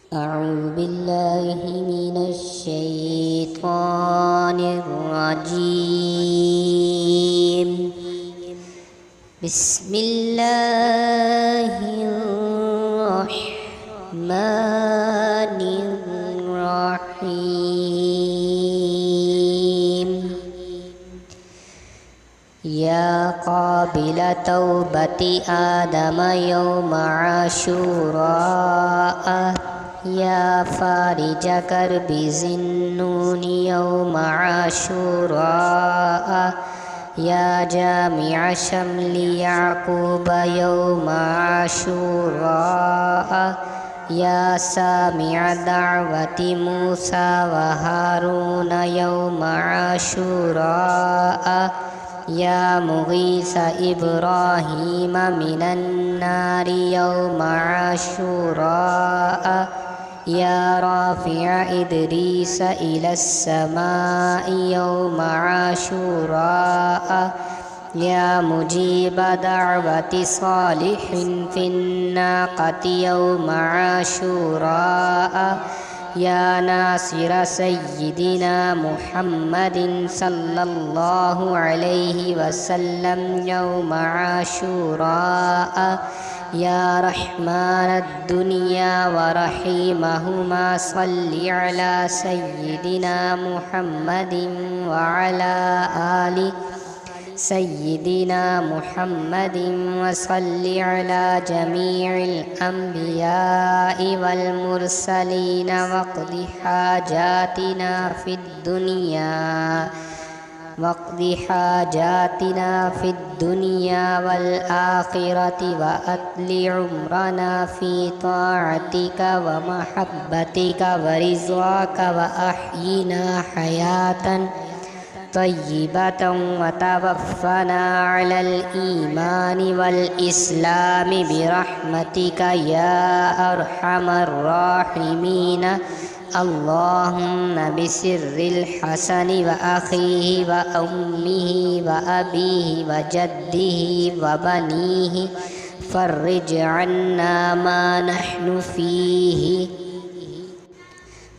أعوذ بالله من الشيطان الرجيم. بسم الله الرحمن الرحيم. يا قابل توبة آدم يوم عاشوراء، يا فارج كرب ذي يوم عاشوراء، يا جامع شمل يعقوب يوم عاشوراء، يا سامع دعوة موسى وهارون يوم عاشوراء، يا مغيث إبراهيم من النار يوم عاشوراء، يا رافع إدريس إلى السماء يوم عاشوراء، يا مجيب دعوة صالح في الناقة يوم عاشوراء، يا ناصر سيدنا محمد صلى الله عليه وسلم يوم عاشوراء، يا رحمن الدنيا ورحيمهما صل على سيدنا محمد وعلى آل سيدنا محمد وصل على جميع الأنبياء والمرسلين واقض حاجاتنا في الدنيا والآخرة، وأطل عمرنا في طاعتك ومحبتك ورضاك، وأحينا حياة طيبة وتوفنا على الإيمان والإسلام برحمتك يا أرحم الراحمين. اللهم بسر الحسن وأخيه وأمه وأبيه وجده وبنيه فرج عنا ما نحن فيه.